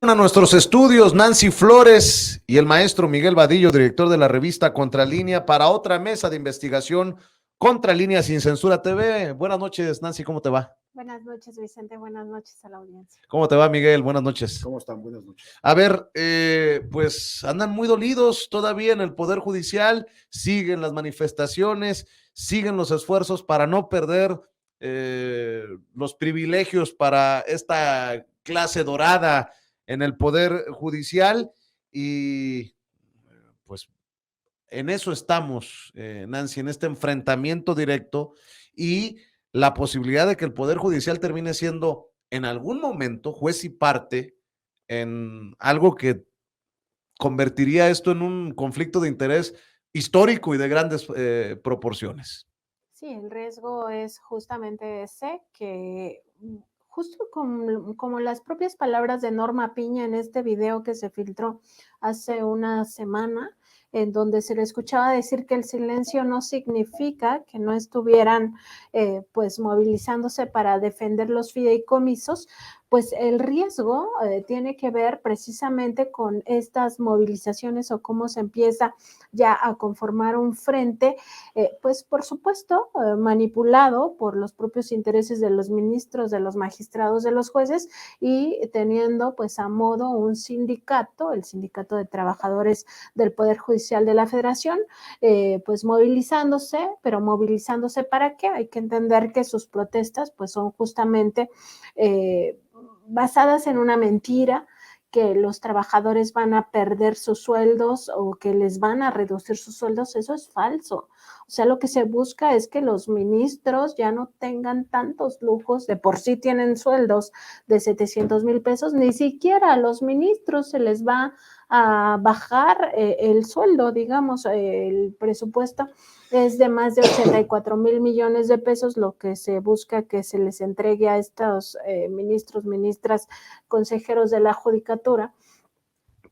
A nuestros estudios, Nancy Flores y el maestro Miguel Vadillo, director de la revista Contralínea, para otra mesa de investigación Contralínea sin Censura TV. Buenas noches, Nancy, ¿cómo te va? Buenas noches, Vicente, buenas noches a la audiencia. ¿Cómo te va, Miguel? Buenas noches. ¿Cómo están? Buenas noches. A ver, pues andan muy dolidos todavía en el Poder Judicial, siguen las manifestaciones, siguen los esfuerzos para no perder los privilegios para esta clase dorada en el Poder Judicial y pues en eso estamos, Nancy, en este enfrentamiento directo y la posibilidad de que el Poder Judicial termine siendo en algún momento juez y parte en algo que convertiría esto en un conflicto de interés histórico y de grandes proporciones. Sí, el riesgo es justamente ese, que justo como las propias palabras de Norma Piña en este video que se filtró hace una semana, en donde se le escuchaba decir que el silencio no significa que no estuvieran pues movilizándose para defender los fideicomisos, pues el riesgo tiene que ver precisamente con estas movilizaciones o cómo se empieza ya a conformar un frente, pues por supuesto manipulado por los propios intereses de los ministros, de los magistrados, de los jueces y teniendo pues a modo un sindicato, el Sindicato de Trabajadores del Poder Judicial de la Federación, pues movilizándose, pero movilizándose ¿para qué? Hay que entender que sus protestas pues son justamente basadas en una mentira, que los trabajadores van a perder sus sueldos o que les van a reducir sus sueldos, eso es falso. O sea, lo que se busca es que los ministros ya no tengan tantos lujos, de por sí tienen sueldos de 700,000 pesos, ni siquiera a los ministros se les va a bajar el sueldo, digamos, el presupuesto es de más de 84,000 millones de pesos, lo que se busca que se les entregue a estos ministros, ministras, consejeros de la judicatura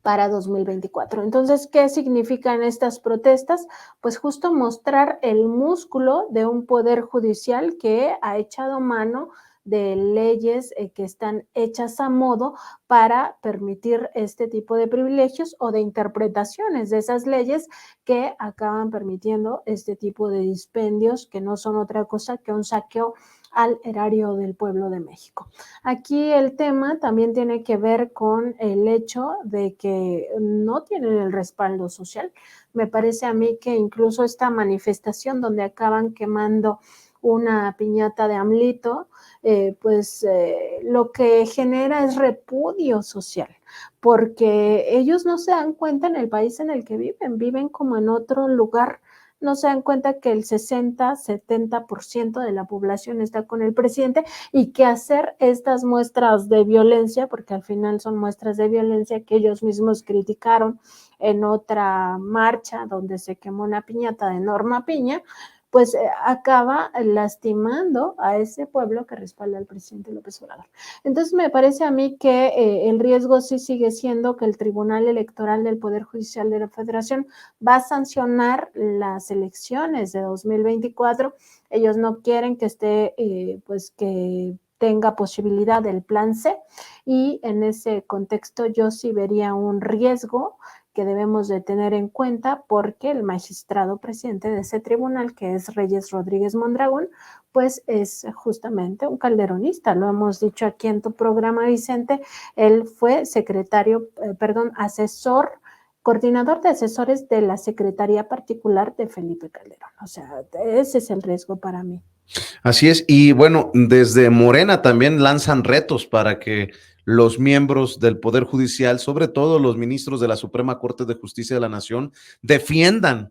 para 2024. Entonces, ¿qué significan estas protestas? Pues justo mostrar el músculo de un poder judicial que ha echado mano de leyes que están hechas a modo para permitir este tipo de privilegios o de interpretaciones de esas leyes que acaban permitiendo este tipo de dispendios que no son otra cosa que un saqueo al erario del pueblo de México. Aquí el tema también tiene que ver con el hecho de que no tienen el respaldo social. Me parece a mí que incluso esta manifestación donde acaban quemando una piñata de AMLito, lo que genera es repudio social, porque ellos no se dan cuenta en el país en el que viven como en otro lugar, no se dan cuenta que el 60-70% de la población está con el presidente y que hacer estas muestras de violencia, porque al final son muestras de violencia que ellos mismos criticaron en otra marcha donde se quemó una piñata de Norma Piña, pues acaba lastimando a ese pueblo que respalda al presidente López Obrador. Entonces me parece a mí que el riesgo sí sigue siendo que el Tribunal Electoral del Poder Judicial de la Federación va a sancionar las elecciones de 2024. Ellos no quieren que esté, pues que tenga posibilidad del plan C, y en ese contexto yo sí vería un riesgo que debemos de tener en cuenta, porque el magistrado presidente de ese tribunal, que es Reyes Rodríguez Mondragón, pues es justamente un calderonista, lo hemos dicho aquí en tu programa, Vicente. Él fue asesor, coordinador de asesores de la Secretaría Particular de Felipe Calderón. O sea, ese es el riesgo para mí. Así es, y bueno, desde Morena también lanzan retos para que los miembros del Poder Judicial, sobre todo los ministros de la Suprema Corte de Justicia de la Nación, defiendan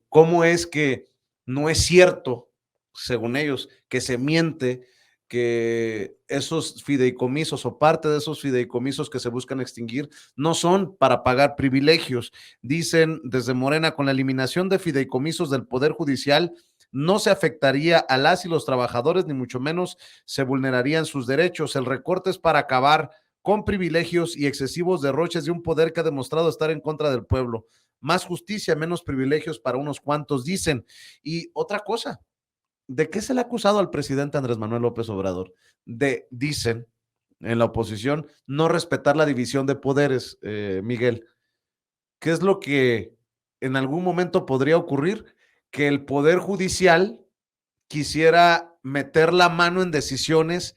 cómo es que no es cierto, según ellos, que se miente, que esos fideicomisos o parte de esos fideicomisos que se buscan extinguir no son para pagar privilegios. Dicen desde Morena, con la eliminación de fideicomisos del Poder Judicial, no se afectaría a las y los trabajadores, ni mucho menos se vulnerarían sus derechos. El recorte es para acabar con privilegios y excesivos derroches de un poder que ha demostrado estar en contra del pueblo. Más justicia, menos privilegios para unos cuantos, dicen. Y otra cosa, ¿de qué se le ha acusado al presidente Andrés Manuel López Obrador? Dicen en la oposición, no respetar la división de poderes, Miguel. ¿Qué es lo que en algún momento podría ocurrir? Que el Poder Judicial quisiera meter la mano en decisiones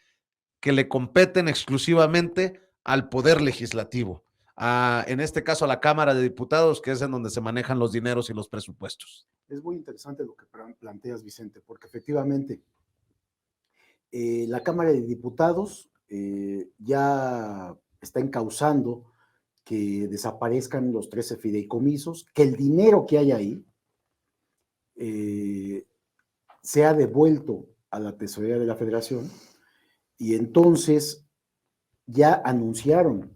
que le competen exclusivamente al Poder Legislativo, en este caso a la Cámara de Diputados, que es en donde se manejan los dineros y los presupuestos. Es muy interesante lo que planteas, Vicente, porque efectivamente la Cámara de Diputados ya está encauzando que desaparezcan los 13 fideicomisos, que el dinero que hay ahí sea devuelto a la Tesorería de la Federación, y entonces ya anunciaron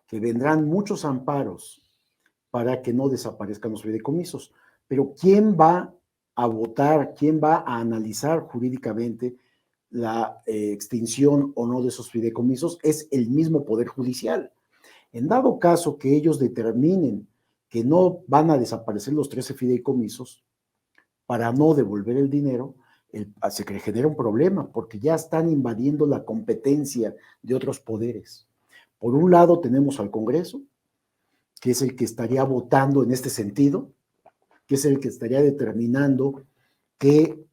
que vendrán muchos amparos para que no desaparezcan los fideicomisos. Pero ¿quién va a votar, quién va a analizar jurídicamente la extinción o no de esos fideicomisos? Es el mismo Poder Judicial. En dado caso que ellos determinen que no van a desaparecer los 13 fideicomisos para no devolver el dinero, se genera un problema, porque ya están invadiendo la competencia de otros poderes. Por un lado tenemos al Congreso, que es el que estaría votando en este sentido, que es el que estaría determinando que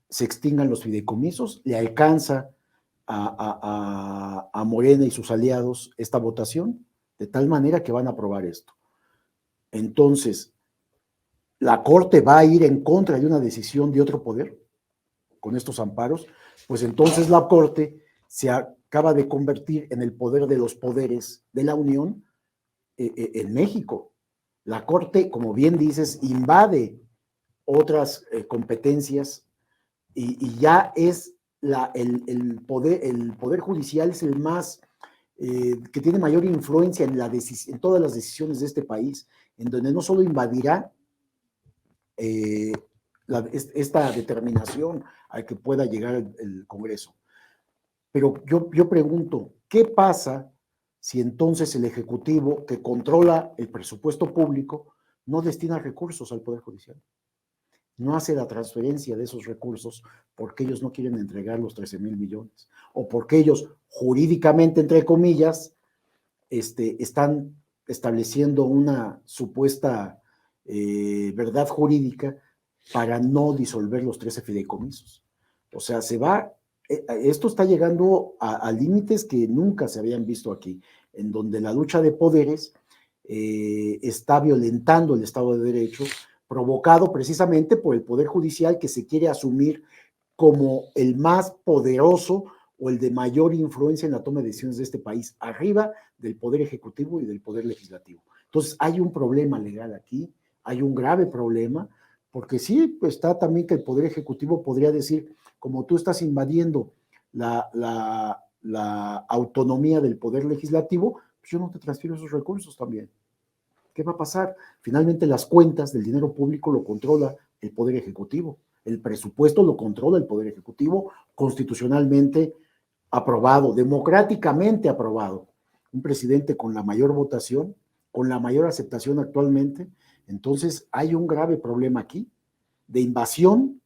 se extingan los fideicomisos. Le alcanza a Morena y sus aliados esta votación, de tal manera que van a aprobar esto. Entonces, la Corte va a ir en contra de una decisión de otro poder con estos amparos, pues entonces la Corte se acaba de convertir en el poder de los poderes de la Unión en México. La Corte, como bien dices, invade otras competencias y ya es el poder judicial es el más, que tiene mayor influencia en todas las decisiones de este país, en donde no solo invadirá esta determinación a que pueda llegar el Congreso, pero yo pregunto, ¿qué pasa si entonces el Ejecutivo, que controla el presupuesto público, no destina recursos al Poder Judicial? No hace la transferencia de esos recursos porque ellos no quieren entregar los 13,000 millones, o porque ellos jurídicamente, entre comillas, están estableciendo una supuesta verdad jurídica para no disolver los 13 fideicomisos. O sea, esto está llegando a límites que nunca se habían visto aquí, en donde la lucha de poderes está violentando el Estado de Derecho, provocado precisamente por el Poder Judicial, que se quiere asumir como el más poderoso o el de mayor influencia en la toma de decisiones de este país, arriba del Poder Ejecutivo y del Poder Legislativo. Entonces, hay un problema legal aquí, hay un grave problema, porque sí, pues está también que el Poder Ejecutivo podría decir, como tú estás invadiendo la autonomía del Poder Legislativo, pues yo no te transfiero esos recursos también. ¿Qué va a pasar? Finalmente las cuentas del dinero público lo controla el Poder Ejecutivo, el presupuesto lo controla el Poder Ejecutivo, constitucionalmente aprobado, democráticamente aprobado. Un presidente con la mayor votación, con la mayor aceptación actualmente. Entonces hay un grave problema aquí de invasión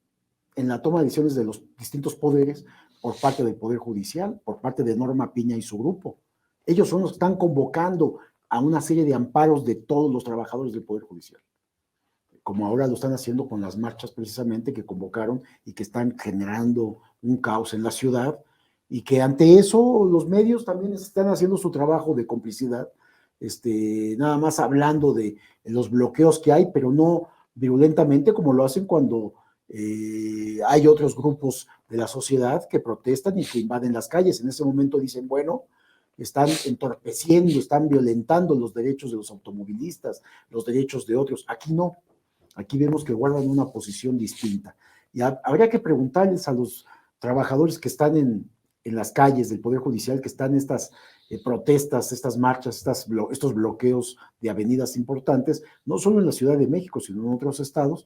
en la toma de decisiones de los distintos poderes por parte del Poder Judicial, por parte de Norma Piña y su grupo. Ellos son los que están convocando a una serie de amparos de todos los trabajadores del Poder Judicial, como ahora lo están haciendo con las marchas precisamente que convocaron y que están generando un caos en la ciudad, y que ante eso los medios también están haciendo su trabajo de complicidad, nada más hablando de los bloqueos que hay, pero no virulentamente como lo hacen cuando hay otros grupos de la sociedad que protestan y que invaden las calles. En ese momento dicen, bueno, están entorpeciendo, están violentando los derechos de los automovilistas, los derechos de otros. Aquí no, aquí vemos que guardan una posición distinta. Y habría que preguntarles a los trabajadores que están en las calles del Poder Judicial, que están estas protestas, estas marchas, estos bloqueos de avenidas importantes, no solo en la Ciudad de México, sino en otros estados,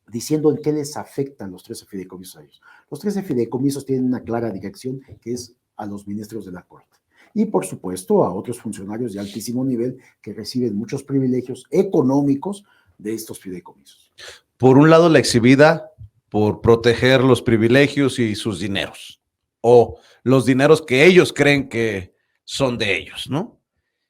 diciendo en qué les afectan los 13 fideicomisos a ellos. Los 13 fideicomisos tienen una clara dirección, que es a los ministros de la Corte. Y, por supuesto, a otros funcionarios de altísimo nivel que reciben muchos privilegios económicos de estos fideicomisos. Por un lado, la exhibida por proteger los privilegios y sus dineros. o los dineros que ellos creen que son de ellos, ¿no?